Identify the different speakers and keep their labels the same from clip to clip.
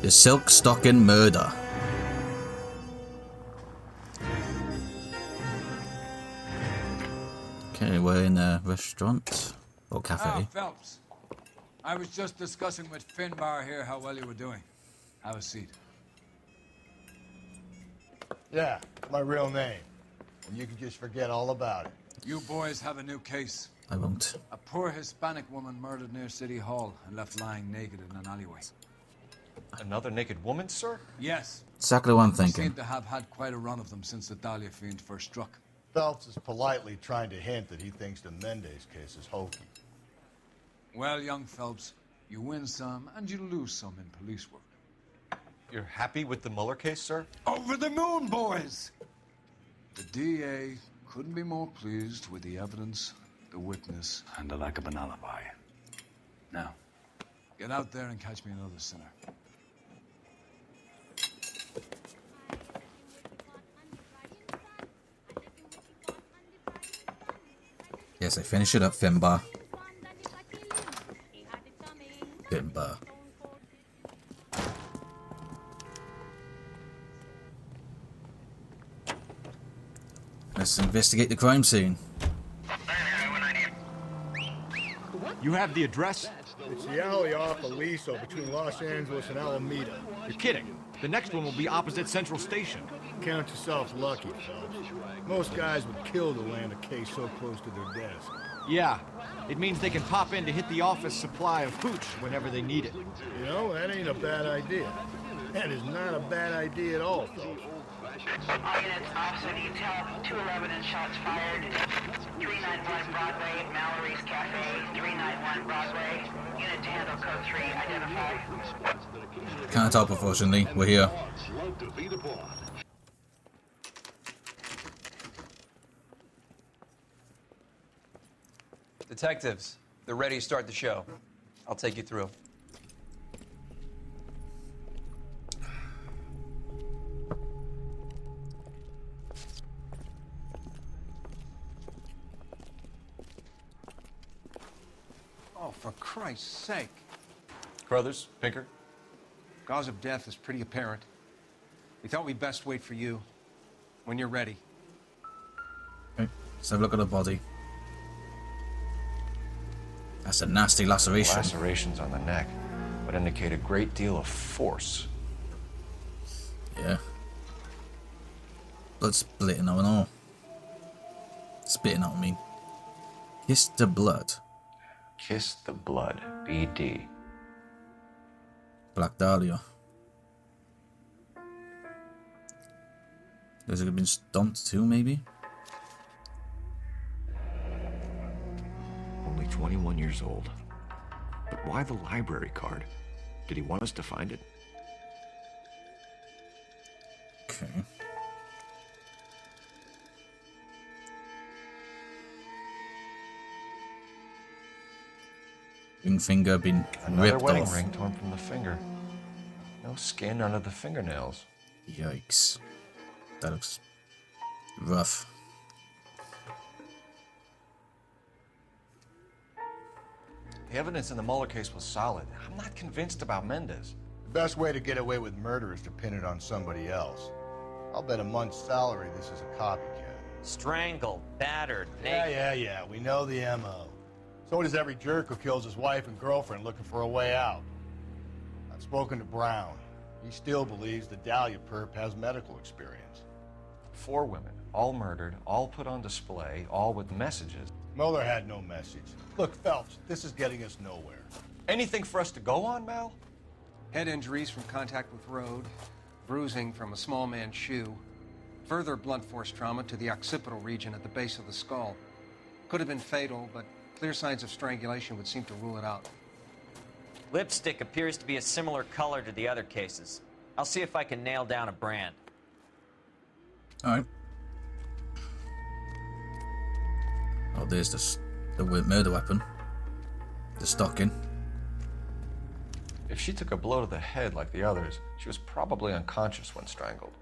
Speaker 1: The Silk Stocking Murder. Okay, we're in a restaurant or cafe.
Speaker 2: Ah, Phelps. I was just discussing with Finbar here how well you were doing. Have a seat.
Speaker 3: Yeah, my real name. And you can just forget all about it.
Speaker 2: You boys have a new case.
Speaker 1: I won't.
Speaker 2: A poor Hispanic woman murdered near City Hall and left lying naked in an alleyway.
Speaker 4: Another naked woman, sir?
Speaker 2: Yes.
Speaker 1: Exactly what I'm
Speaker 2: They
Speaker 1: thinking.
Speaker 2: seem to have had quite a run of them since the Dahlia fiend first struck.
Speaker 3: Phelps is politely trying to hint that he thinks the Mendez case is hokey.
Speaker 2: Well, young Phelps, you win some and you lose some in police work.
Speaker 4: You're happy with the Mueller case, sir?
Speaker 2: Over the moon, boys! The DA couldn't be more pleased with the evidence, the witness, and the lack of an alibi. Now, get out there and catch me another sinner.
Speaker 1: Yes, I finish it up, Finbar. Finbar. Let's investigate the crime scene.
Speaker 5: You have the address?
Speaker 3: It's the alley off Aliso between Los Angeles and Alameda.
Speaker 5: You're kidding. The next one will be opposite Central Station.
Speaker 3: Count yourself lucky, Phelps. Most guys would kill to land a case so close to their desk.
Speaker 5: Yeah, it means they can pop in to hit the office supply of hooch whenever they need it.
Speaker 3: You know, that ain't a bad idea. That is not a bad idea at all, Phelps.
Speaker 6: All units, officer detail, 211 and shots fired. 391 Broadway, Mallory's Cafe, 391 Broadway. Unit to handle code 3, identify.
Speaker 1: Can't help, unfortunately. We're here.
Speaker 7: Detectives, they're ready to start the show. I'll take you through.
Speaker 8: Oh, for Christ's sake.
Speaker 4: Brothers, Pinker?
Speaker 8: Cause of death is pretty apparent. We thought we'd best wait for you. When you're ready.
Speaker 1: Okay, let's have a look at the body. That's a nasty laceration.
Speaker 4: Lacerations on the neck would indicate a great deal of force.
Speaker 1: Yeah. Blood splitting out and all. Spitting out, I mean. Kiss the blood.
Speaker 4: Kiss the blood. BD.
Speaker 1: Black Dahlia. Has it been stomped too, maybe?
Speaker 5: Only 21 years old. But why the library card? Did he want us to find it?
Speaker 1: Okay. Ring finger been
Speaker 4: Another
Speaker 1: ripped
Speaker 4: wedding
Speaker 1: off.
Speaker 4: ring torn from the finger. No skin under the fingernails.
Speaker 1: Yikes. That looks rough.
Speaker 4: The evidence in the Mueller case was solid. I'm not convinced about Mendez.
Speaker 3: The best way to get away with murder is to pin it on somebody else. I'll bet a month's salary this is a copycat.
Speaker 9: Strangled, battered, naked.
Speaker 3: Yeah. We know the M.O. So does every jerk who kills his wife and girlfriend looking for a way out. I've spoken to Brown. He still believes the Dahlia perp has medical experience.
Speaker 4: 4 women, all murdered, all put on display, all with messages.
Speaker 3: Mueller had no message. Look, Phelps, this is getting us nowhere.
Speaker 4: Anything for us to go on, Mal?
Speaker 8: Head injuries from contact with road. Bruising from a small man's shoe. Further blunt force trauma to the occipital region at the base of the skull. Could have been fatal, but clear signs of strangulation would seem to rule it out.
Speaker 9: Lipstick appears to be a similar color to the other cases. I'll see if I can nail down a brand.
Speaker 1: Alright. Oh, there's the murder weapon. The stocking.
Speaker 4: If she took a blow to the head like the others, she was probably unconscious when strangled.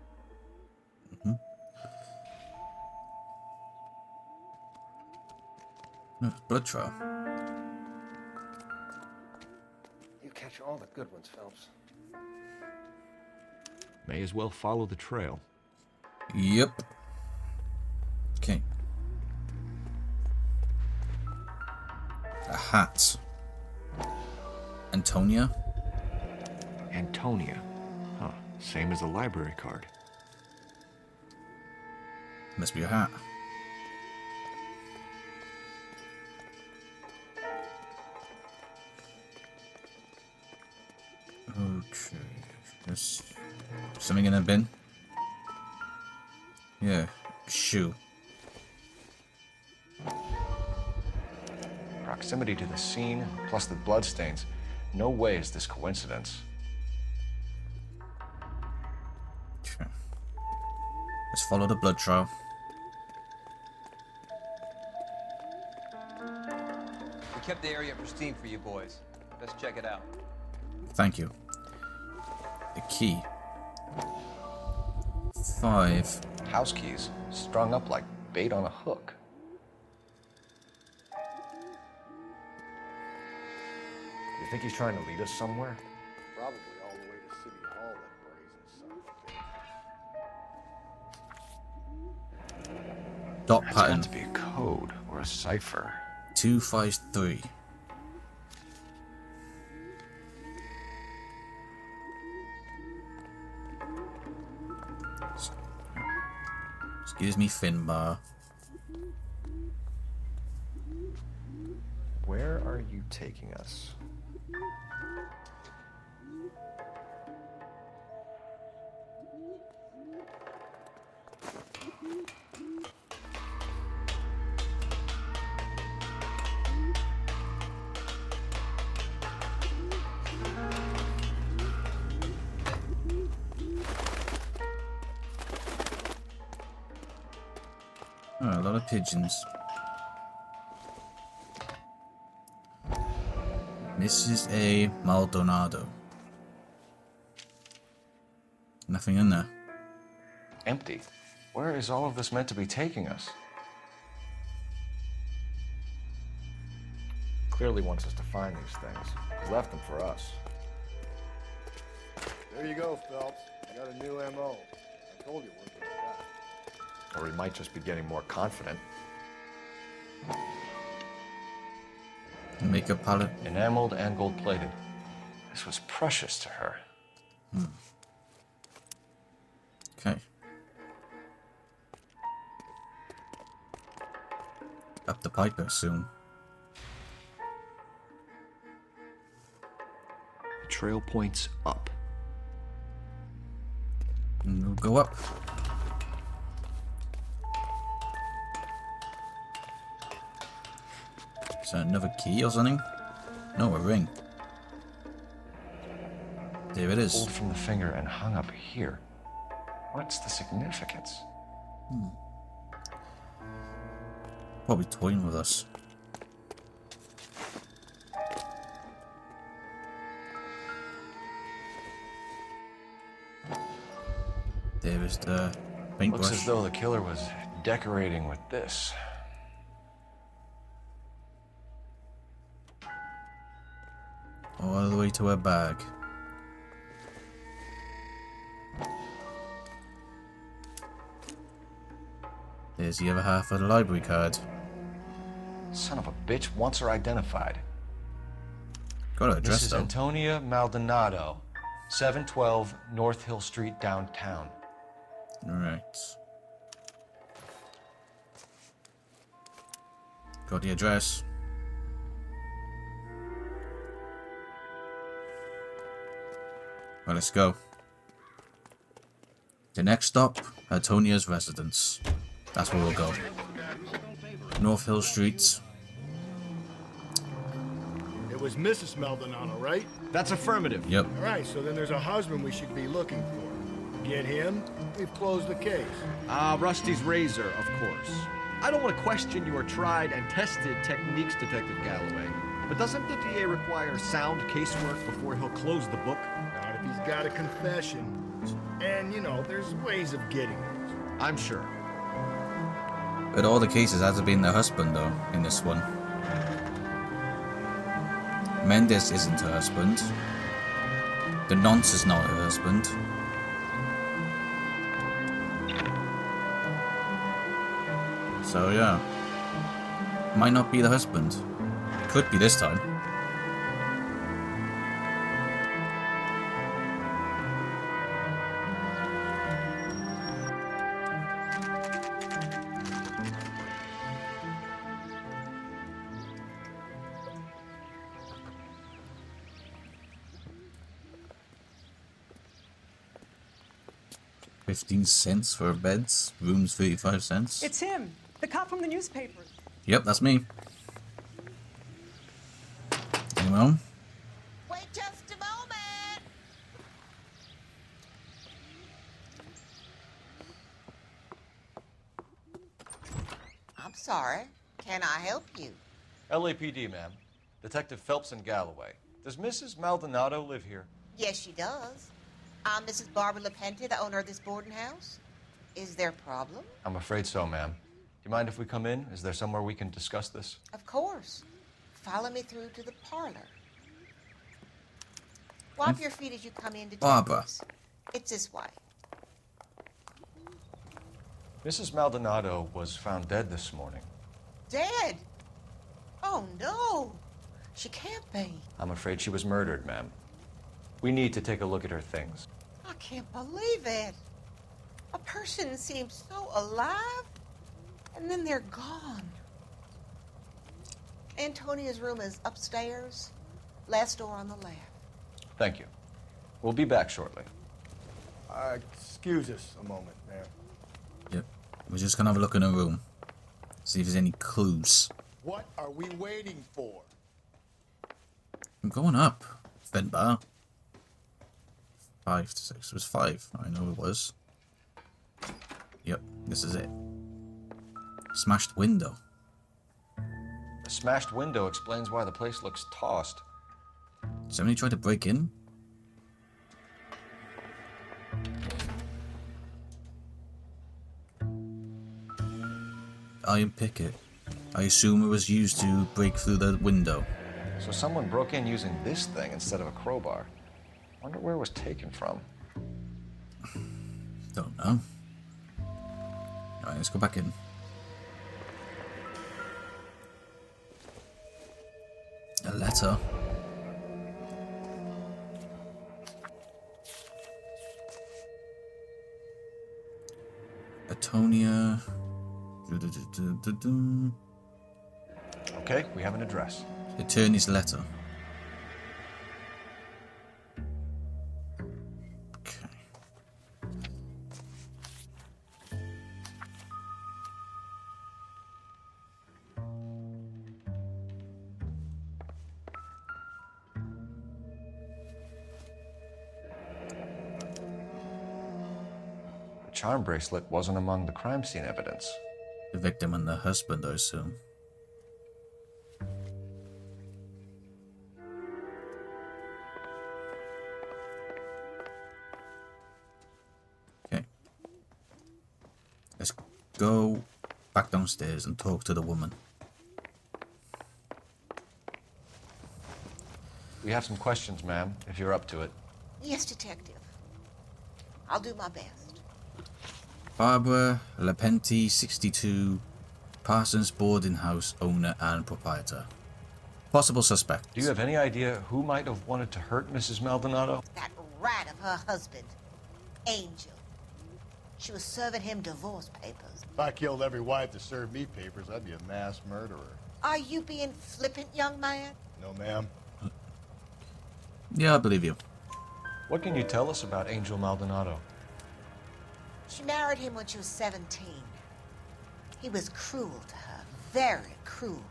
Speaker 1: Blood trail.
Speaker 8: You catch all the good ones, Phelps.
Speaker 5: May as well follow the trail.
Speaker 1: Yep. Okay. A hat. Antonia?
Speaker 5: Antonia. Huh. Same as the library card.
Speaker 1: Must be a hat. Okay. There's something in the bin. Yeah. Shoe.
Speaker 4: Proximity to the scene, plus the bloodstains. No way is this coincidence.
Speaker 1: Okay. Let's follow the blood trail.
Speaker 7: We kept the area pristine for you boys. Let's check it out.
Speaker 1: Thank you. The key. 5.
Speaker 4: House keys, strung up like bait on a hook.
Speaker 5: You think he's trying to lead us somewhere?
Speaker 3: Probably all the way to City Hall, that brazen son of a bitch.
Speaker 1: Dot
Speaker 4: That's
Speaker 1: pattern.
Speaker 4: got to be a code or a cipher.
Speaker 1: 253. Excuse me, Finbar.
Speaker 4: Where are you taking us?
Speaker 1: Oh, a lot of pigeons. Mrs. A. Maldonado. Nothing in there.
Speaker 4: Empty. Where is all of this meant to be taking us? Clearly wants us to find these things. He left them for us.
Speaker 3: There you go, Phelps. You got a new MO. I told you what you got.
Speaker 5: Or he might just be getting more confident.
Speaker 1: Makeup palette.
Speaker 4: Enameled and gold-plated. This was precious to her.
Speaker 1: Okay. Up the piper soon.
Speaker 5: The trail points up.
Speaker 1: And we'll go up. Is that another key or something? No, a ring. There it is.
Speaker 4: Pulled from the finger and hung up here. What's the significance?
Speaker 1: Probably toying with us. There is the paintbrush.
Speaker 4: Looks as though the killer was decorating with this.
Speaker 1: All the way to her bag. There's the other half of the library card.
Speaker 4: Son of a bitch wants her identified.
Speaker 1: Got her address
Speaker 4: This is
Speaker 1: though.
Speaker 4: Antonia Maldonado, 712 North Hill Street, downtown.
Speaker 1: Right. Got the address. Well, let's go. The next stop, Antonia's residence. That's where we'll go. North Hill Street.
Speaker 3: It was Mrs. Maldonado, right?
Speaker 5: That's affirmative.
Speaker 1: Yep.
Speaker 3: All right, so then there's a husband we should be looking for. Get him, we've closed the case.
Speaker 10: Rusty's razor, of course. I don't want to question your tried and tested techniques, Detective Galloway, but doesn't the DA require sound casework before he'll close the book?
Speaker 3: Not if he's got a confession. And, you know, there's ways of getting it.
Speaker 10: I'm sure.
Speaker 1: But all the cases hasn't been the husband though, in this one. Mendes isn't her husband. The nonce is not her husband. So yeah. Might not be the husband. Could be this time. $0.15 for beds, rooms 35 cents.
Speaker 11: It's him, the cop from the newspaper.
Speaker 1: Yep, that's me. Anyone home?
Speaker 12: Wait just a moment. I'm sorry. Can I help you?
Speaker 4: LAPD, ma'am. Detective Phelps and Galloway. Does Mrs. Maldonado live here?
Speaker 12: Yes, she does. I'm Mrs. Barbara LaPente, the owner of this boarding house. Is there a problem?
Speaker 4: I'm afraid so, ma'am. Do you mind if we come in? Is there somewhere we can discuss this?
Speaker 12: Of course. Follow me through to the parlor. Wipe your feet as you come in,
Speaker 1: Barbara.
Speaker 12: detectives. It's this way.
Speaker 4: Mrs. Maldonado was found dead this morning.
Speaker 12: Dead? Oh, no. She can't be.
Speaker 4: I'm afraid she was murdered, ma'am. We need to take a look at her things.
Speaker 12: I can't believe it. A person seems so alive, and then they're gone. Antonia's room is upstairs, last door on the left.
Speaker 4: Thank you. We'll be back shortly.
Speaker 3: Excuse us a moment, ma'am.
Speaker 1: Yep. We're just gonna have a look in her room. See if there's any clues.
Speaker 3: What are we waiting for?
Speaker 1: I'm going up. Vent bar. 5 to 6. It was 5. I know it was. Yep, this is it. Smashed window.
Speaker 4: The smashed window explains why the place looks tossed.
Speaker 1: Somebody tried to break in? Iron picket. I assume it was used to break through the window.
Speaker 4: So someone broke in using this thing instead of a crowbar. Wonder where it was taken from.
Speaker 1: Don't know. Alright, let's go back in. A letter. Atonia.
Speaker 4: Okay, we have an address.
Speaker 1: Attorney's letter. Okay.
Speaker 4: The charm bracelet wasn't among the crime scene evidence.
Speaker 1: The victim and the husband, I assume. Okay. Let's go back downstairs and talk to the woman.
Speaker 4: We have some questions, ma'am, if you're up to it.
Speaker 12: Yes, detective. I'll do my best.
Speaker 1: Barbara LaPente, 62, Parsons boarding house owner and proprietor. Possible suspect.
Speaker 4: Do you have any idea who might have wanted to hurt Mrs. Maldonado?
Speaker 12: That rat of her husband, Angel. She was serving him divorce papers.
Speaker 3: If I killed every wife to serve me papers, I'd be a mass murderer.
Speaker 12: Are you being flippant, young man?
Speaker 3: No, ma'am.
Speaker 1: Yeah, I believe you.
Speaker 4: What can you tell us about Angel Maldonado?
Speaker 12: She married him when she was 17. He was cruel to her, very cruel.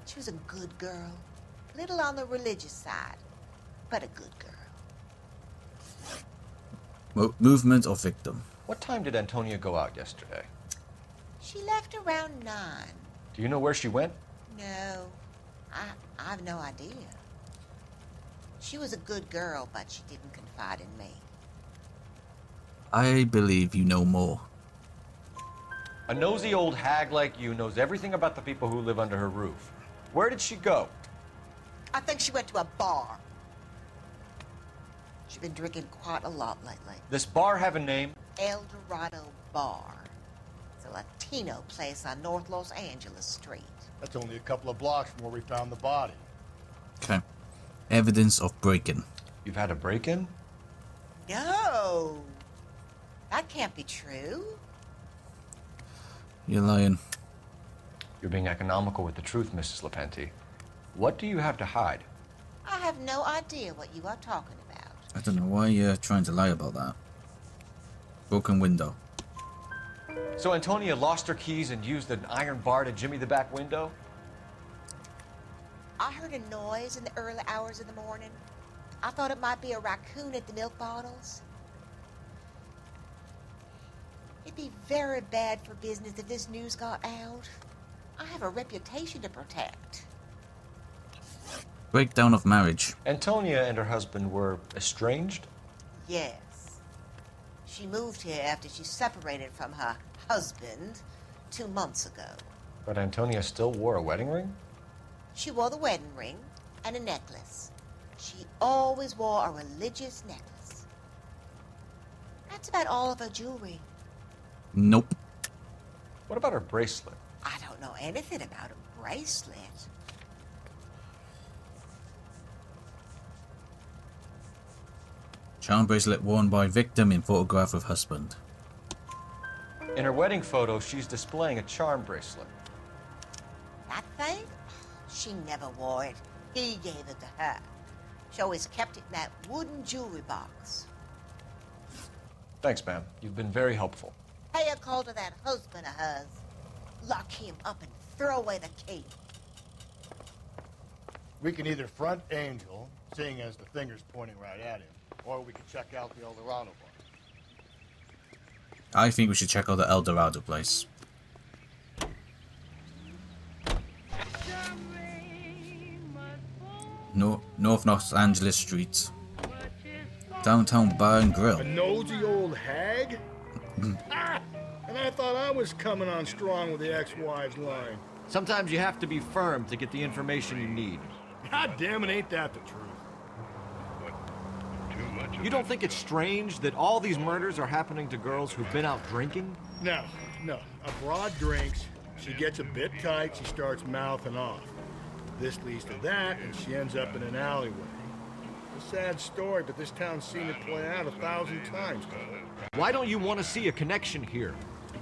Speaker 12: She was a good girl, little on the religious side, but a good girl.
Speaker 1: Movement or victim?
Speaker 4: What time did Antonia go out yesterday?
Speaker 12: She left around 9.
Speaker 4: Do you know where she went?
Speaker 12: No, I've no idea. She was a good girl, but she didn't confide in me.
Speaker 1: I believe you know more.
Speaker 4: A nosy old hag like you knows everything about the people who live under her roof. Where did she go?
Speaker 12: I think she went to a bar. She's been drinking quite a lot lately.
Speaker 4: This bar have a name?
Speaker 12: El Dorado Bar. It's The Latino place on North Los Angeles Street.
Speaker 3: That's only a couple of blocks from where we found the body.
Speaker 1: Okay. Evidence of break-in.
Speaker 4: You've had a break-in?
Speaker 12: No! That can't be true.
Speaker 1: You're lying.
Speaker 4: You're being economical with the truth, Mrs. Lepenti. What do you have to hide?
Speaker 12: I have no idea what you are talking about.
Speaker 1: I don't know why you're trying to lie about that. Broken window.
Speaker 4: So Antonia lost her keys and used an iron bar to jimmy the back window?
Speaker 12: I heard a noise in the early hours of the morning. I thought it might be a raccoon at the milk bottles. It'd be very bad for business if this news got out. I have a reputation to protect.
Speaker 1: Breakdown of marriage.
Speaker 4: Antonia and her husband were estranged?
Speaker 12: Yes. She moved here after she separated from her husband 2 months ago.
Speaker 4: But Antonia still wore a wedding ring?
Speaker 12: She wore the wedding ring and a necklace. She always wore a religious necklace. That's about all of her jewelry.
Speaker 1: Nope.
Speaker 4: What about her bracelet?
Speaker 12: I don't know anything about a bracelet.
Speaker 1: Charm bracelet worn by victim in photograph of husband.
Speaker 4: In her wedding photo, she's displaying a charm bracelet.
Speaker 12: That thing? She never wore it. He gave it to her. She always kept it in that wooden jewelry box.
Speaker 4: Thanks, ma'am. You've been very helpful.
Speaker 12: Pay a call to that husband of hers. Lock him up and throw away the key.
Speaker 3: We can either front Angel, seeing as the finger's pointing right at him, or we can check out the El Dorado bar.
Speaker 1: I think we should check out the El Dorado place. North Los Angeles Street. Downtown Bar and Grill.
Speaker 13: A nosy old hag? Ah! And I thought I was coming on strong with the ex-wives line.
Speaker 10: Sometimes you have to be firm to get the information you need.
Speaker 13: God damn it, ain't that the truth?
Speaker 10: You don't think it's strange that all these murders are happening to girls who've been out drinking?
Speaker 13: No. A broad drinks, she gets a bit tight, she starts mouthing off. This leads to that, and she ends up in an alleyway. It's a sad story, but this town's seen it play out 1,000 times, Cole.
Speaker 10: Why don't you want to see a connection here?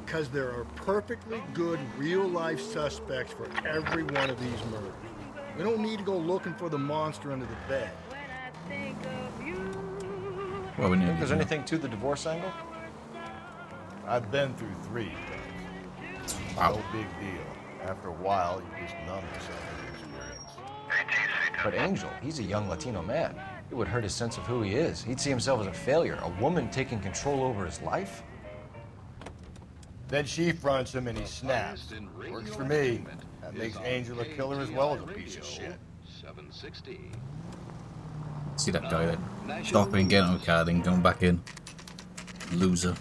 Speaker 13: Because there are perfectly good real-life suspects for every one of these murders. We don't need to go looking for the monster under the bed.
Speaker 1: Well, we
Speaker 4: Think there's anything to the divorce angle?
Speaker 3: I've been through 3.
Speaker 1: Wow.
Speaker 3: No big deal. After a while, you just numb yourself to the experience.
Speaker 4: But Angel, he's a young Latino man. It would hurt his sense of who he is. He'd see himself as a failure, a woman taking control over his life.
Speaker 3: Then she fronts him and he snaps. Works for me. That makes Angel a killer as well as a piece of shit.
Speaker 2: 760.
Speaker 1: See that guy there? Stopping, getting on a car, then going back in. Loser.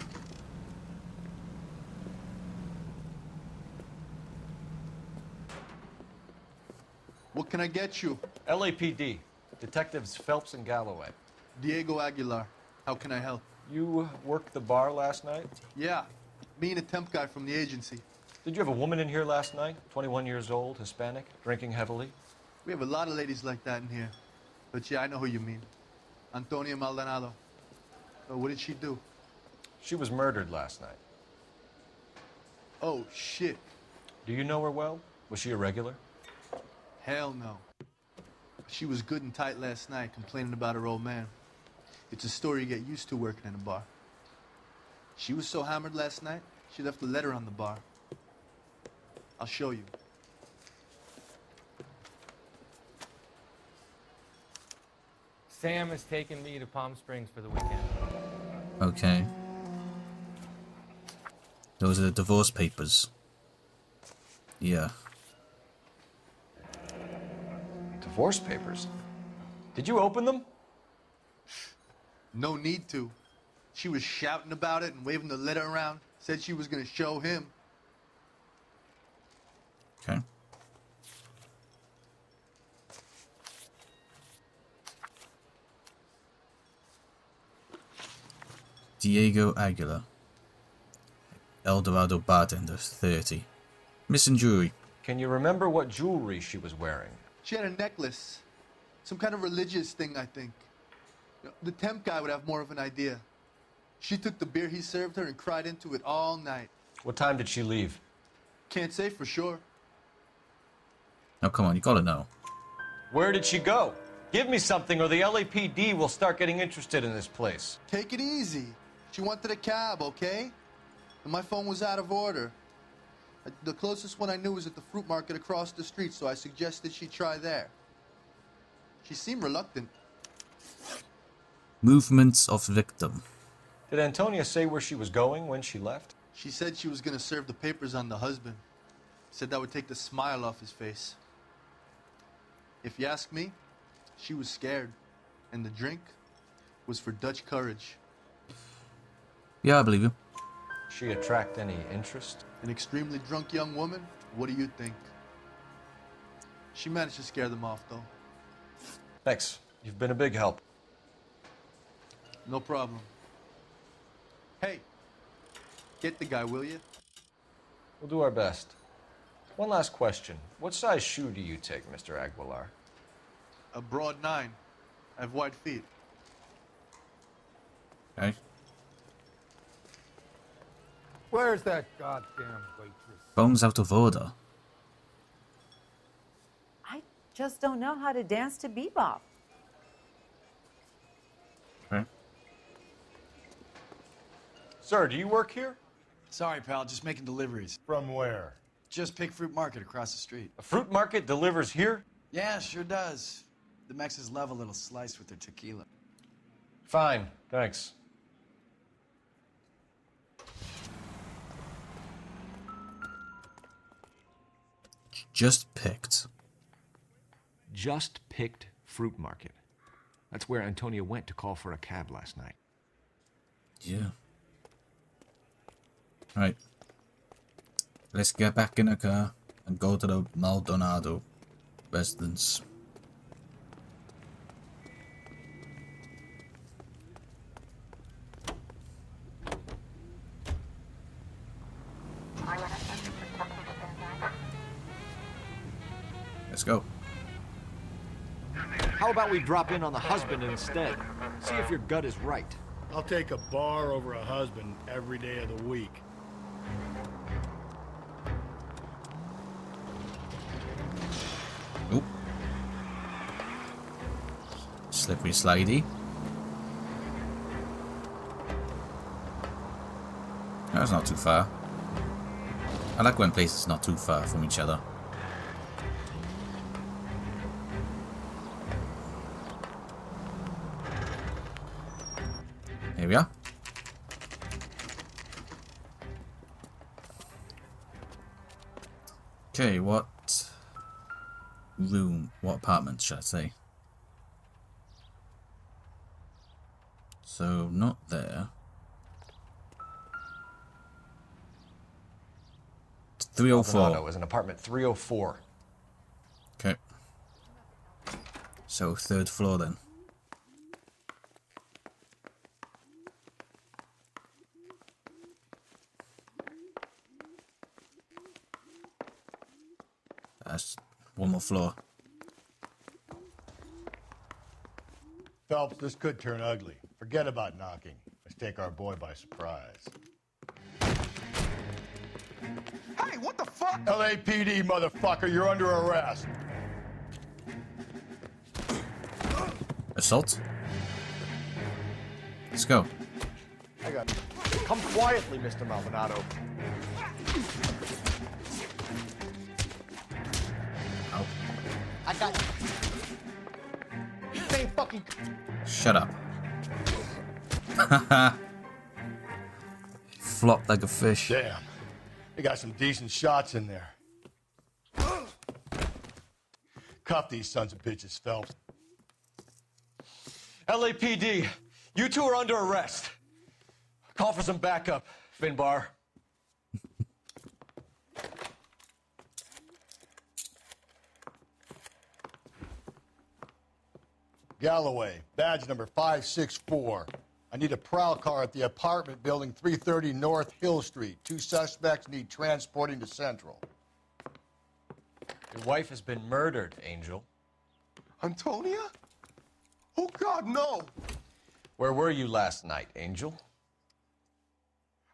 Speaker 14: What can I get you?
Speaker 4: LAPD. Detectives Phelps and Galloway.
Speaker 14: Diego Aguilar. How can I help?
Speaker 4: You worked the bar last night?
Speaker 14: Yeah. Me and a temp guy from the agency.
Speaker 4: Did you have a woman in here last night? 21 years old, Hispanic, drinking heavily?
Speaker 14: We have a lot of ladies like that in here. But yeah, I know who you mean. Antonia Maldonado. So what did she do?
Speaker 4: She was murdered last night.
Speaker 14: Oh, shit.
Speaker 4: Do you know her well? Was she a regular?
Speaker 14: Hell no. She was good and tight last night, complaining about her old man. It's a story you get used to working in a bar. She was so hammered last night, she left a letter on the bar. I'll show you.
Speaker 15: Sam has taken me to Palm Springs for the weekend.
Speaker 1: Okay. Those are the divorce papers. Yeah.
Speaker 4: Divorce papers? Did you open them?
Speaker 14: No need to. She was shouting about it and waving the letter around. Said she was gonna show him.
Speaker 1: Okay. Diego Aguilar. El Dorado bartender, 30. Missing jewelry.
Speaker 4: Can you remember what jewelry she was wearing?
Speaker 14: She had a necklace. Some kind of religious thing, I think. You know, the temp guy would have more of an idea. She took the beer he served her and cried into it all night.
Speaker 4: What time did she leave?
Speaker 14: Can't say for sure.
Speaker 1: Oh, come on, you gotta know.
Speaker 4: Where did she go? Give me something or the LAPD will start getting interested in this place.
Speaker 14: Take it easy. She wanted a cab, okay? And my phone was out of order. The closest one I knew was at the fruit market across the street, so I suggested she try there. She seemed reluctant.
Speaker 1: Movements of victim.
Speaker 4: Did Antonia say where she was going when she left?
Speaker 14: She said she was gonna serve the papers on the husband. Said that would take the smile off his face. If you ask me, she was scared. And the drink was for Dutch courage.
Speaker 1: Yeah, I believe you.
Speaker 4: She attract any interest?
Speaker 14: An extremely drunk young woman? What do you think? She managed to scare them off, though.
Speaker 4: Thanks. You've been a big help.
Speaker 14: No problem. Hey, get the guy, will you?
Speaker 4: We'll do our best. One last question. What size shoe do you take, Mr. Aguilar?
Speaker 14: A broad 9. I have wide feet.
Speaker 1: Okay.
Speaker 15: Where's that goddamn waitress?
Speaker 1: Phone's out of order.
Speaker 16: I just don't know how to dance to bebop.
Speaker 1: Okay.
Speaker 4: Sir, do you work here?
Speaker 17: Sorry, pal, just making deliveries.
Speaker 3: From where?
Speaker 17: Just Pig Fruit Market across the street.
Speaker 4: A fruit market delivers here?
Speaker 17: Yeah, sure does. The Mexes love a little slice with their tequila.
Speaker 4: Fine, thanks.
Speaker 1: Just picked.
Speaker 5: Just picked fruit market. That's where Antonia went to call for a cab last night.
Speaker 1: Yeah. Right. Let's get back in a car and go to the Maldonado residence. Let's go.
Speaker 10: How about we drop in on the husband instead? See if your gut is right.
Speaker 13: I'll take a bar over a husband every day of the week.
Speaker 1: Oop. Slippery slidey. That's not too far. I like when places are not too far from each other. Here we are. Okay, what room, what apartment should I say? So, not there. 304.
Speaker 4: Maldonado is in apartment 304.
Speaker 1: Okay. So, 3rd floor then. That's one more floor.
Speaker 3: Phelps, this could turn ugly. Forget about knocking. Let's take our boy by surprise.
Speaker 18: Hey, what the fuck?
Speaker 3: LAPD, motherfucker, you're under arrest.
Speaker 1: Assault? Let's go.
Speaker 10: I got it. Come quietly, Mr. Maldonado.
Speaker 1: Ow.
Speaker 10: I got you. Stay fucking.
Speaker 1: Shut up. Flopped like a fish.
Speaker 3: Damn. They got some decent shots in there. Cuff these sons of bitches, Phelps.
Speaker 4: LAPD, you two are under arrest. Call for some backup, Finbar.
Speaker 3: Galloway, badge number 564. I need a prowl car at the apartment building 330 North Hill Street. 2 suspects need transporting to Central.
Speaker 4: Your wife has been murdered, Angel.
Speaker 18: Antonia? Oh, God, no!
Speaker 4: Where were you last night, Angel?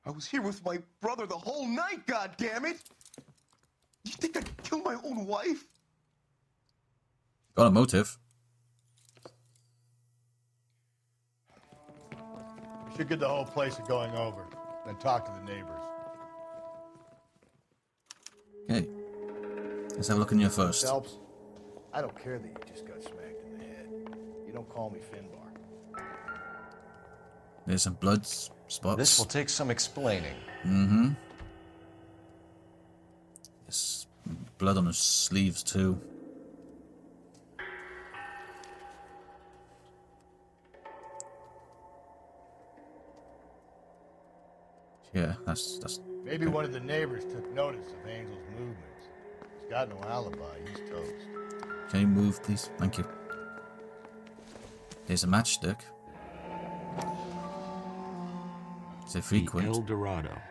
Speaker 18: I was here with my brother the whole night, goddammit! You think I'd kill my own wife?
Speaker 1: Got a motive.
Speaker 3: We should get the whole place going over, then talk to the neighbors.
Speaker 1: Okay. Let's have a look in here first.
Speaker 3: Phelps, I don't care that you just got smacked in the head. You don't call me Finbar.
Speaker 1: There's some blood spots.
Speaker 4: This will take some explaining.
Speaker 1: Mm-hmm. There's blood on his sleeves too. Yeah, that's.
Speaker 3: Maybe one of the neighbors took notice of Angel's movements. He's got no alibi. He's toast.
Speaker 1: Can you move, please? Thank you. There's a matchstick. Is it frequent?
Speaker 5: The El Dorado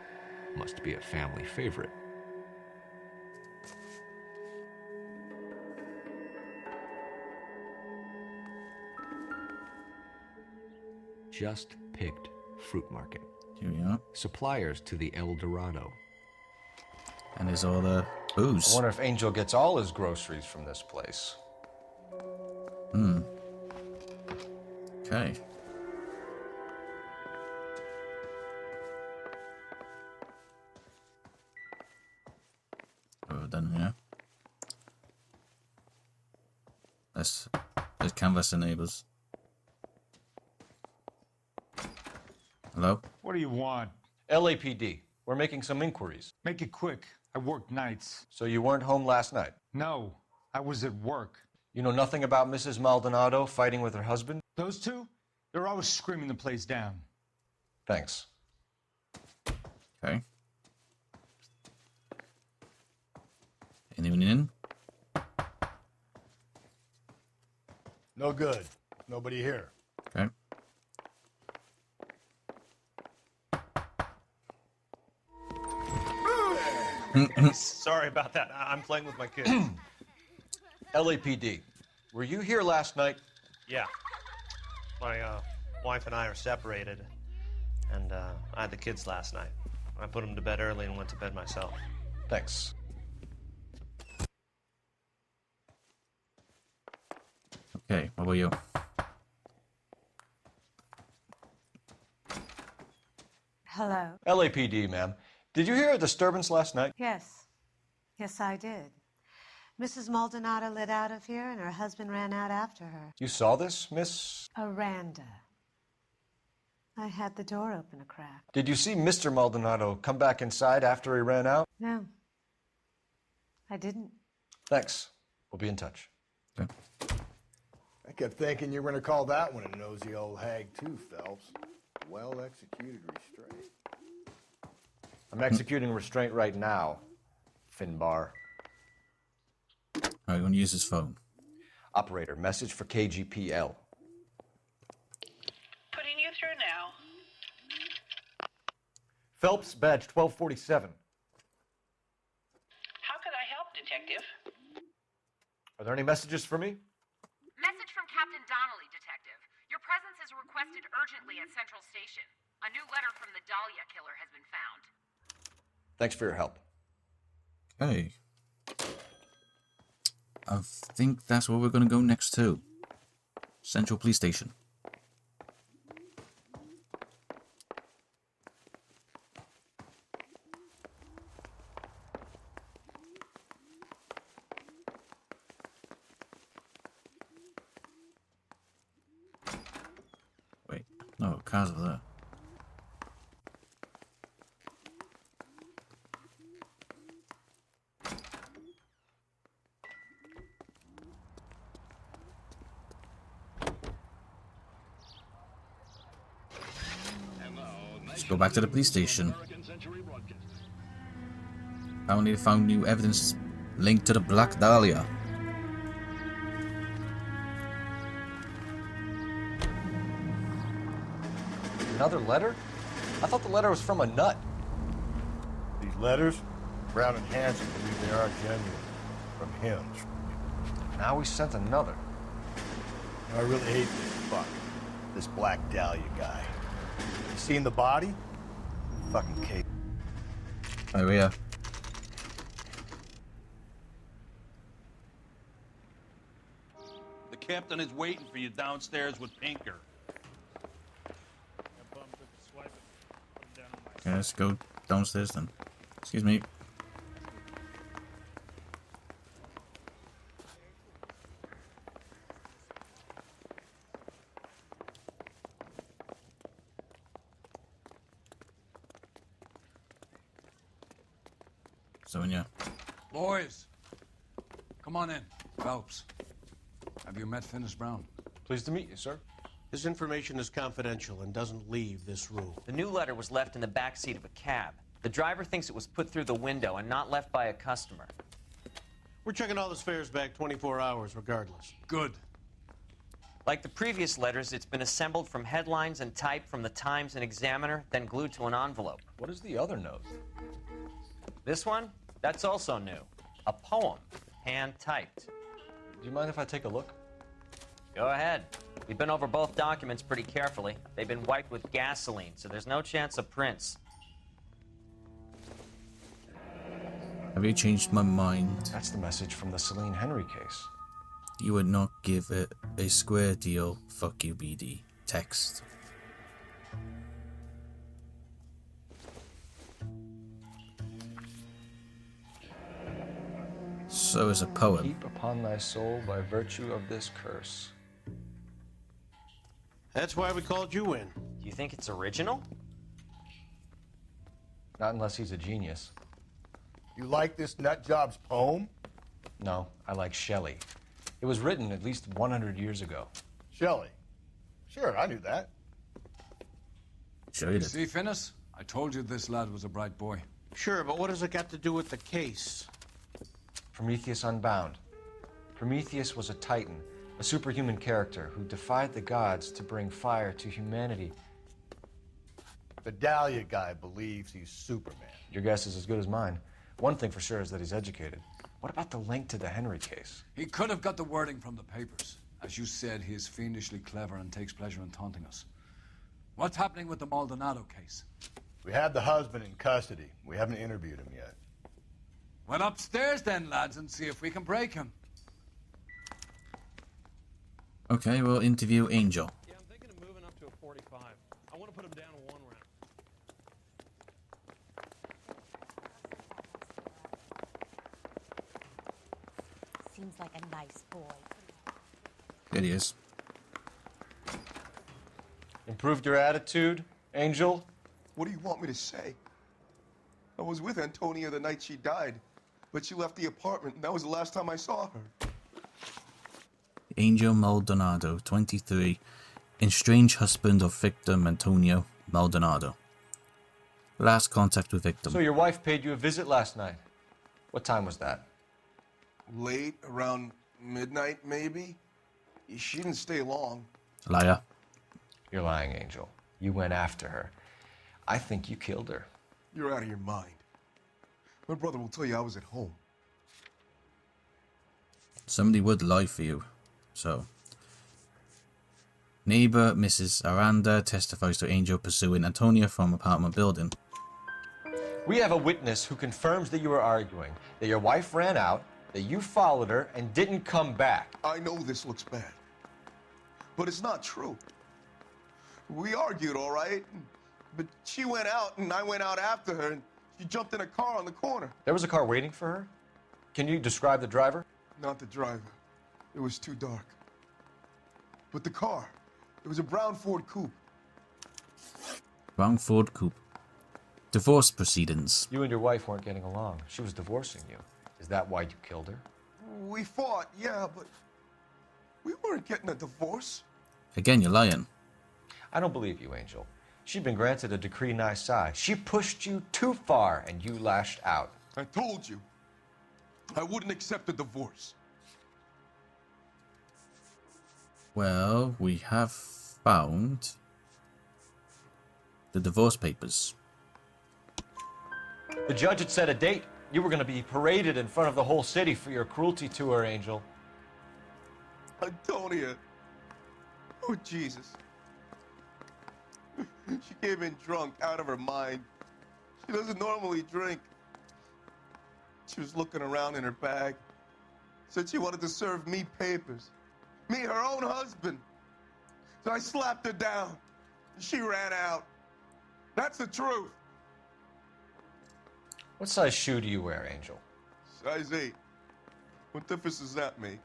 Speaker 5: must be a family favorite. Just picked fruit market.
Speaker 1: Here we are.
Speaker 5: Suppliers to the El Dorado.
Speaker 1: And there's all the booze.
Speaker 4: I wonder if Angel gets all his groceries from this place.
Speaker 1: Hmm. Okay. We're done here. Let's canvass the neighbors. Hello?
Speaker 19: What do you want?
Speaker 4: LAPD. We're making some inquiries.
Speaker 19: Make it quick. I work nights.
Speaker 4: So you weren't home last night?
Speaker 19: No, I was at work.
Speaker 4: You know nothing about Mrs. Maldonado fighting with her husband?
Speaker 19: Those two? They're always screaming the place down.
Speaker 4: Thanks.
Speaker 1: Okay. Anyone in?
Speaker 3: No good. Nobody here.
Speaker 1: Okay.
Speaker 20: Sorry about that. I'm playing with my kids.
Speaker 4: LAPD. Were you here last night?
Speaker 20: Yeah. My wife and I are separated, and I had the kids last night. I put them to bed early and went to bed myself.
Speaker 4: Thanks.
Speaker 1: Okay, what about you?
Speaker 21: Hello.
Speaker 4: LAPD, ma'am. Did you hear a disturbance last night?
Speaker 21: Yes. Yes, I did. Mrs. Maldonado lit out of here, and her husband ran out after her.
Speaker 4: You saw this, Miss?
Speaker 21: Aranda. I had the door open a crack.
Speaker 4: Did you see Mr. Maldonado come back inside after he ran out?
Speaker 21: No. I didn't.
Speaker 4: Thanks. We'll be in touch.
Speaker 1: Okay.
Speaker 3: I kept thinking you were going to call that one a nosy old hag too, Phelps. Well-executed restraint.
Speaker 4: I'm executing restraint right now, Finbar.
Speaker 1: Alright, I'm going to use his phone.
Speaker 4: Operator, message for KGPL.
Speaker 6: Putting you through now.
Speaker 4: Phelps, badge 1247.
Speaker 6: How could I help, Detective?
Speaker 4: Are there any messages for me?
Speaker 22: Message from Captain Donnelly, Detective. Your presence is requested urgently at Central Station. A new letter from the Dahlia killer has been found.
Speaker 4: Thanks for your help.
Speaker 1: Okay. I think that's where we're going to go next too. Central Police Station. Wait, no, cars over there. Let's go back to the police station. Apparently they found new evidence linked to the Black Dahlia.
Speaker 4: Another letter? I thought the letter was from a nut.
Speaker 3: These letters, Brown and Hanson believe they are genuine. From him.
Speaker 4: Now we sent another.
Speaker 3: I really hate this fuck. This Black Dahlia guy. You seen the body? Fucking Kate.
Speaker 1: Oh yeah.
Speaker 8: The captain is waiting for you downstairs with Pinker.
Speaker 1: Okay, let's go downstairs then. Excuse me. So yeah.
Speaker 2: Boys, come on in. Phelps, have you met Finis Brown?
Speaker 4: Pleased to meet you, sir.
Speaker 9: This information is confidential and doesn't leave this room.
Speaker 23: The new letter was left in the back seat of a cab. The driver thinks it was put through the window and not left by a customer.
Speaker 9: We're checking all this fares back 24 hours regardless.
Speaker 2: Good.
Speaker 23: Like the previous letters, it's been assembled from headlines and typed from the Times and Examiner, then glued to an envelope.
Speaker 4: What is the other note?
Speaker 23: This one? That's also new. A poem, hand-typed.
Speaker 4: Do you mind if I take a look?
Speaker 23: Go ahead. We've been over both documents pretty carefully. They've been wiped with gasoline, so there's no chance of prints.
Speaker 1: Have you changed my mind?
Speaker 4: That's the message from the Celine Henry case.
Speaker 1: You would not give it a square deal. Fuck you, BD. Text. So is a poem.
Speaker 4: Keep upon thy soul by virtue of this curse.
Speaker 9: That's why we called you in.
Speaker 23: Do you think it's original?
Speaker 4: Not unless he's a genius.
Speaker 3: You like this nutjob's poem?
Speaker 4: No, I like Shelley. It was written at least 100 years ago.
Speaker 3: Shelley? Sure, I knew that.
Speaker 1: Sure you did.
Speaker 2: See, Finis? I told you this lad was a bright boy.
Speaker 9: Sure, but what has it got to do with the case?
Speaker 4: Prometheus Unbound. Prometheus was a titan, a superhuman character who defied the gods to bring fire to humanity.
Speaker 3: The Dahlia guy believes he's Superman.
Speaker 4: Your guess is as good as mine. One thing for sure is that he's educated. What about the link to the Henry case?
Speaker 2: He could have got the wording from the papers. As you said, he is fiendishly clever and takes pleasure in taunting us. What's happening with the Maldonado case?
Speaker 3: We have the husband in custody. We haven't interviewed him yet.
Speaker 2: Well, upstairs then, lads, and see if we can break him.
Speaker 1: Okay, we'll interview Angel.
Speaker 15: Yeah, I'm thinking of moving up to a 45. I want to put him down to 1 round.
Speaker 24: Seems like a nice boy.
Speaker 1: It is.
Speaker 4: Improved your attitude, Angel?
Speaker 18: What do you want me to say? I was with Antonia the night she died, but she left the apartment, and that was the last time I saw her.
Speaker 1: Angel Maldonado, 23, estranged husband of victim Antonio Maldonado. Last contact with victim.
Speaker 4: So your wife paid you a visit last night. What time was that?
Speaker 18: Late, around midnight, maybe? She didn't stay long.
Speaker 1: Liar.
Speaker 4: You're lying, Angel. You went after her. I think you killed her.
Speaker 18: You're out of your mind. My brother will tell you I was at home.
Speaker 1: Somebody would lie for you. So. Neighbor Mrs. Aranda testifies to Angel pursuing Antonia from apartment building.
Speaker 4: We have a witness who confirms that you were arguing, that your wife ran out, that you followed her and didn't come back.
Speaker 18: I know this looks bad, but it's not true. We argued, all right, but she went out and I went out after her and she jumped in a car on the corner.
Speaker 4: There was a car waiting for her? Can you describe the driver?
Speaker 18: Not the driver. It was too dark. But the car, it was a brown Ford Coupe.
Speaker 1: Brown Ford Coupe. Divorce proceedings.
Speaker 4: You and your wife weren't getting along. She was divorcing you. Is that why you killed her?
Speaker 18: We fought, yeah, but we weren't getting a divorce.
Speaker 1: Again, you're lying.
Speaker 4: I don't believe you, Angel. She'd been granted a decree nisi. She pushed you too far and you lashed out.
Speaker 18: I told you. I wouldn't accept a divorce.
Speaker 1: Well, we have found the divorce papers.
Speaker 4: The judge had set a date. You were going to be paraded in front of the whole city for your cruelty to her, Angel.
Speaker 18: Antonia. Oh, Jesus. She came in drunk, out of her mind. She doesn't normally drink. She was looking around in her bag. Said she wanted to serve me papers. Me, her own husband. So I slapped her down. And she ran out. That's the truth.
Speaker 4: What size shoe do you wear, Angel?
Speaker 18: Size 8. What difference does that make?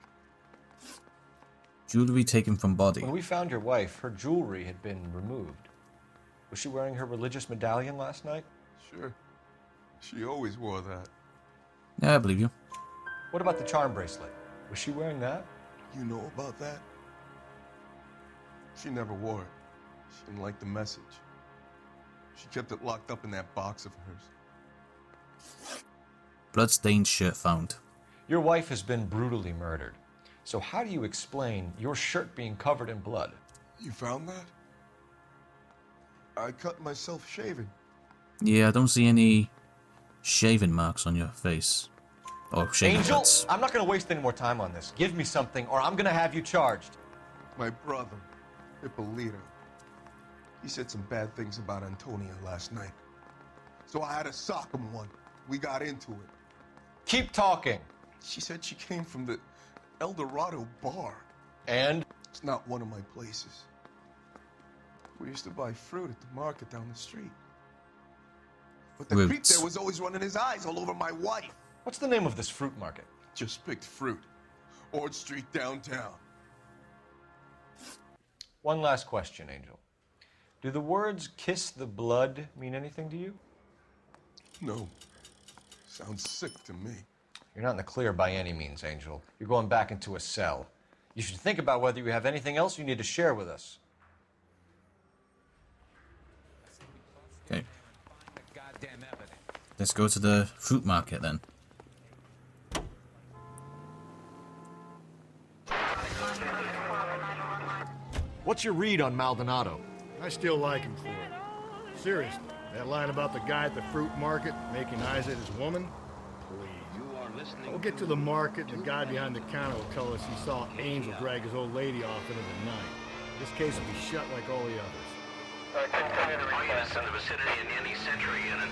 Speaker 1: Jewelry taken from body.
Speaker 4: When we found your wife, her jewelry had been removed. Was she wearing her religious medallion last night?
Speaker 18: Sure. She always wore that.
Speaker 1: Yeah, I believe you.
Speaker 4: What about the charm bracelet? Was she wearing that?
Speaker 18: You know about that? She never wore it. She didn't like the message. She kept it locked up in that box of hers.
Speaker 1: Bloodstained shirt found.
Speaker 4: Your wife has been brutally murdered. So how do you explain your shirt being covered in blood?
Speaker 18: You found that? I cut myself shaving.
Speaker 1: Yeah, I don't see any shaving marks on your face. Or shaving
Speaker 4: Angel,
Speaker 1: cuts.
Speaker 4: I'm not going to waste any more time on this. Give me something or I'm going to have you charged.
Speaker 18: My brother, Hippolito. He said some bad things about Antonia last night. So I had to sock him one. We got into it.
Speaker 4: Keep talking.
Speaker 18: She said she came from the El Dorado bar.
Speaker 4: And?
Speaker 18: It's not one of my places. We used to buy fruit at the market down the street. But the creep there was always running his eyes all over my wife.
Speaker 4: What's the name of this fruit market?
Speaker 18: Just picked fruit. Ord Street downtown.
Speaker 4: One last question, Angel. Do the words kiss the blood mean anything to you?
Speaker 18: No. Sounds sick to me.
Speaker 4: You're not in the clear by any means, Angel. You're going back into a cell. You should think about whether you have anything else you need to share with us.
Speaker 1: Okay. Let's go to the fruit market then.
Speaker 10: What's your read on Maldonado?
Speaker 13: I still like him for it. Seriously, that line about the guy at the fruit market making eyes at his woman? Please. We'll get to the market, and the guy behind the counter will tell us he saw Angel drag his old lady off into the night. This case will be shut like all the others.
Speaker 6: All units in the vicinity in any Century unit.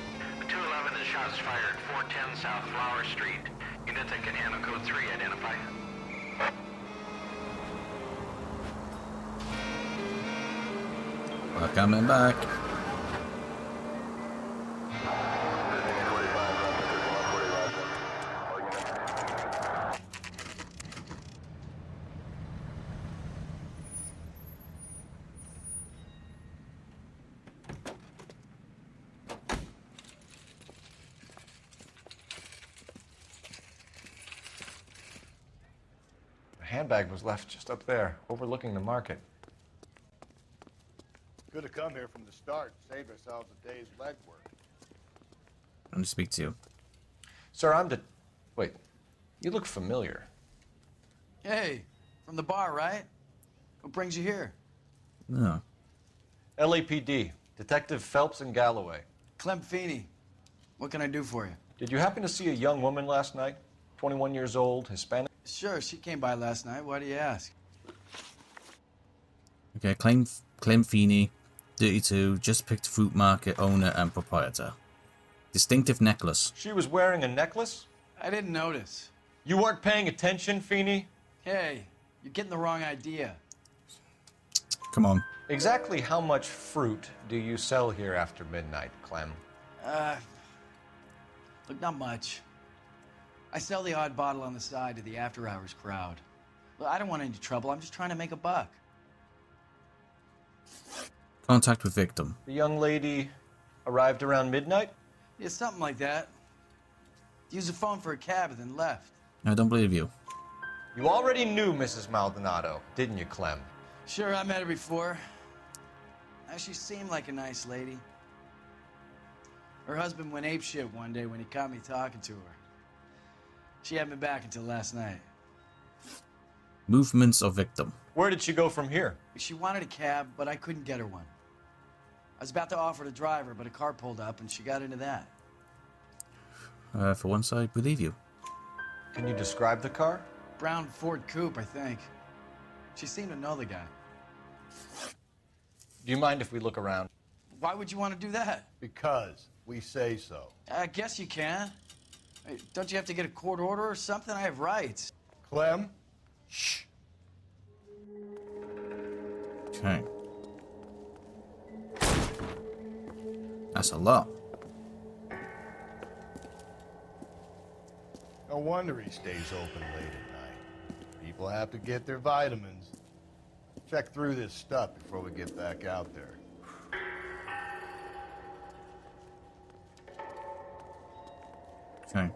Speaker 6: 211 is shots fired, 410 South Flower Street. Units that can handle code 3, identify.
Speaker 1: We're coming back.
Speaker 4: The handbag was left just up there, overlooking the market.
Speaker 3: Could have come here from the start, saved ourselves a day's legwork.
Speaker 1: I'm to speak to you.
Speaker 4: Sir, Wait, you look familiar.
Speaker 17: Hey, from the bar, right? What brings you here?
Speaker 1: No.
Speaker 4: LAPD, Detective Phelps and Galloway.
Speaker 17: Clem Feeney. What can I do for you?
Speaker 4: Did you happen to see a young woman last night? 21 years old, Hispanic?
Speaker 17: Sure, she came by last night. Why do you ask?
Speaker 1: Okay, Clem Feeney, 32, just picked fruit market owner and proprietor. Distinctive necklace.
Speaker 4: She was wearing a necklace?
Speaker 17: I didn't notice.
Speaker 4: You weren't paying attention, Feeney?
Speaker 17: Hey, you're getting the wrong idea.
Speaker 1: Come on.
Speaker 4: Exactly how much fruit do you sell here after midnight, Clem?
Speaker 17: Look, not much. I sell the odd bottle on the side to the after-hours crowd. Look, I don't want any trouble. I'm just trying to make a buck.
Speaker 1: Contact with victim.
Speaker 4: The young lady arrived around midnight?
Speaker 17: Yeah, something like that. Used the phone for a cab and then left.
Speaker 1: I don't believe you.
Speaker 4: You already knew Mrs. Maldonado, didn't you, Clem?
Speaker 17: Sure, I met her before. She seemed like a nice lady. Her husband went apeshit one day when he caught me talking to her. She hadn't been back until last night.
Speaker 1: Movements of victim.
Speaker 4: Where did she go from here?
Speaker 17: She wanted a cab, but I couldn't get her one. was about to offer to drive her, but a car pulled up and she got into that.
Speaker 1: For once, I believe you.
Speaker 4: Can you describe the car?
Speaker 17: Brown Ford Coupe, I think. She seemed to know the guy.
Speaker 4: Do you mind if we look around?
Speaker 17: Why would you want to do that?
Speaker 3: Because we say so.
Speaker 17: I guess you can. Hey, don't you have to get a court order or something? I have rights.
Speaker 3: Clem? Shh.
Speaker 1: Okay. That's a lot.
Speaker 3: No wonder he stays open late at night. People have to get their vitamins. Check through this stuff before we get back out there.
Speaker 1: Okay.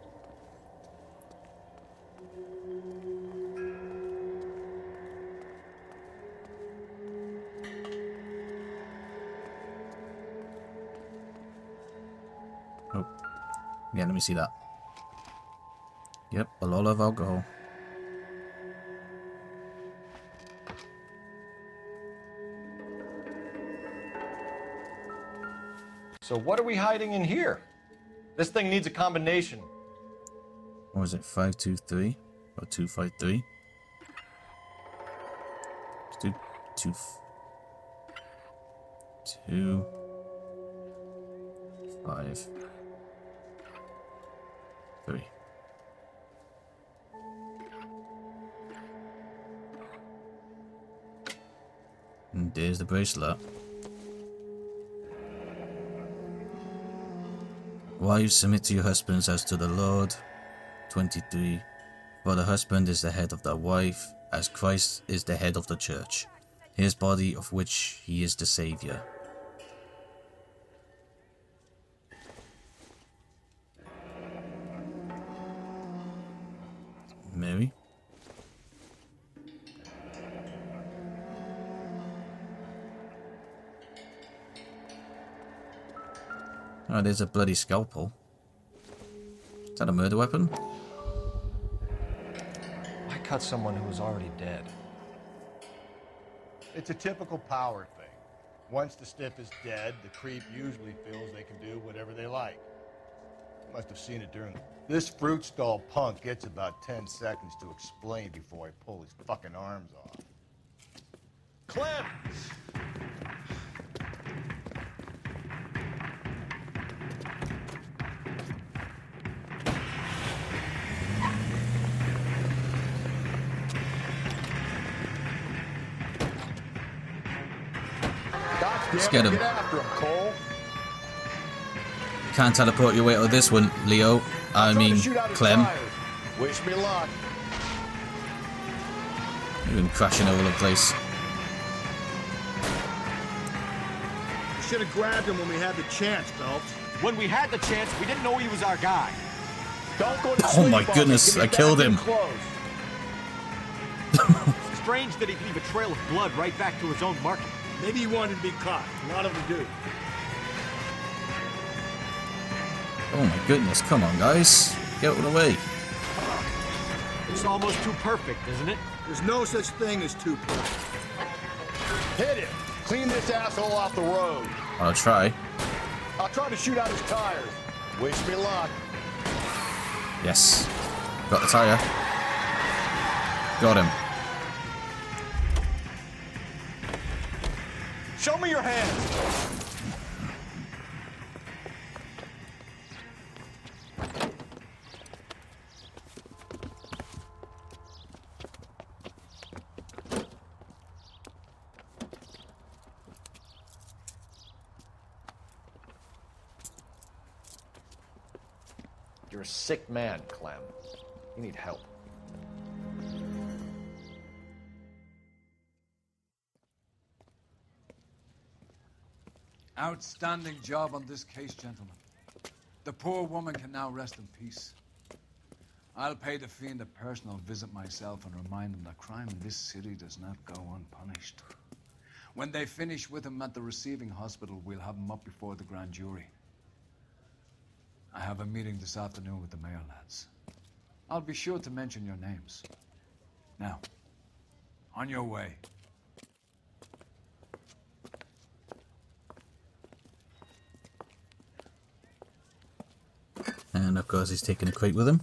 Speaker 1: Oh. Yeah, let me see that. Yep, a lot of alcohol.
Speaker 4: So what are we hiding in here? This thing needs a combination.
Speaker 1: What was it, 523 or 253? Let's do 2, 5, 3. And there's the bracelet. Wives, submit to your husbands as to the Lord. 23. For the husband is the head of the wife, as Christ is the head of the church, his body of which he is the Savior. Mary? Oh, there's a bloody scalpel. Is that a murder weapon?
Speaker 4: Why cut someone who was already dead?
Speaker 3: It's a typical power thing. Once the stiff is dead, the creep usually feels they can do whatever they like. Must have seen it during... This fruit stall punk gets about 10 seconds to explain before I pull his fucking arms off.
Speaker 10: Clem!
Speaker 1: Let's get him.
Speaker 3: Get after him, Cole.
Speaker 1: You can't teleport your way out of this one, Leo. I mean, Clem.
Speaker 3: Wish me luck.
Speaker 1: You've been crashing all over the place.
Speaker 13: We should have grabbed him when we had the chance, Phelps.
Speaker 10: When we had the chance, we didn't know he was our guy.
Speaker 13: Don't go to
Speaker 1: Oh
Speaker 13: sleep
Speaker 1: my
Speaker 13: on me.
Speaker 1: goodness,
Speaker 13: Give me
Speaker 1: I killed
Speaker 13: back
Speaker 1: him.
Speaker 13: them clothes.
Speaker 10: Strange that he'd leave a trail of blood right back to his own market.
Speaker 13: Maybe he wanted to be caught. A lot of them do.
Speaker 1: Oh my goodness, come on guys. Get out of the way.
Speaker 10: It's almost too perfect, isn't it?
Speaker 13: There's no such thing as too perfect. Hit him. Clean this asshole off the road.
Speaker 1: I'll try.
Speaker 13: I'll try to shoot out his tires. Wish me luck.
Speaker 1: Yes. Got the tire. Got him.
Speaker 10: Show me your hands.
Speaker 4: You're a sick man, Clem. You need help.
Speaker 2: Outstanding job on this case, gentlemen. The poor woman can now rest in peace. I'll pay the fiend a personal visit myself and remind him that crime in this city does not go unpunished. When they finish with him at the receiving hospital, we'll have him up before the grand jury. I have a meeting this afternoon with the mayor lads. I'll be sure to mention your names. Now, on your way.
Speaker 1: And of course he's taking a crate with him.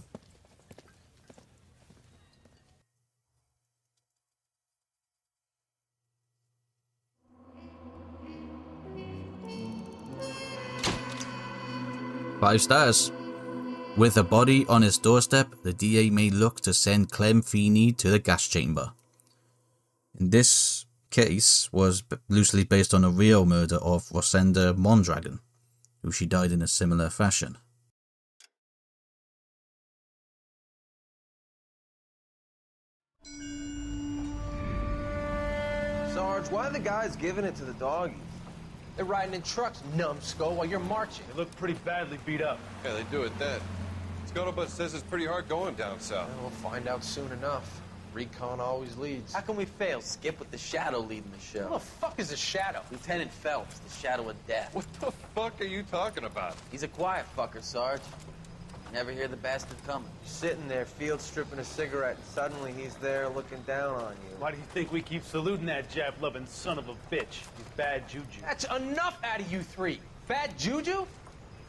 Speaker 1: Five stars. With a body on his doorstep, the DA may look to send Clem Feeney to the gas chamber. In this case was loosely based on a real murder of Rosenda Mondragon, who she died in a similar fashion.
Speaker 7: Sarge, why are the guys giving it to the doggies? They're riding in trucks, numbskull, while you're marching.
Speaker 11: They look pretty badly beat up.
Speaker 12: Yeah, they do it then. Scuttlebutt says it's pretty hard going down south.
Speaker 7: We'll find out soon enough. Recon always leads. How can we fail? Skip with the Shadow leading the show. Who the fuck is the Shadow? Lieutenant Phelps, the Shadow of Death.
Speaker 12: What the fuck are you talking about?
Speaker 7: He's a quiet fucker, Sarge. Never hear the bastard coming. You're sitting there, field stripping a cigarette, and suddenly he's there looking down on you.
Speaker 11: Why do you think we keep saluting that Jap-loving son of a bitch? He's bad juju.
Speaker 7: That's enough out of you three. Bad juju?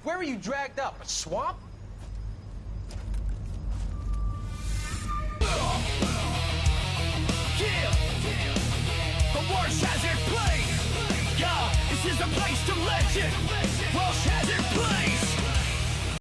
Speaker 7: Where were you dragged up? A swamp?
Speaker 14: The worst hazard place. Yeah, this is a place to legend. Worst hazard place.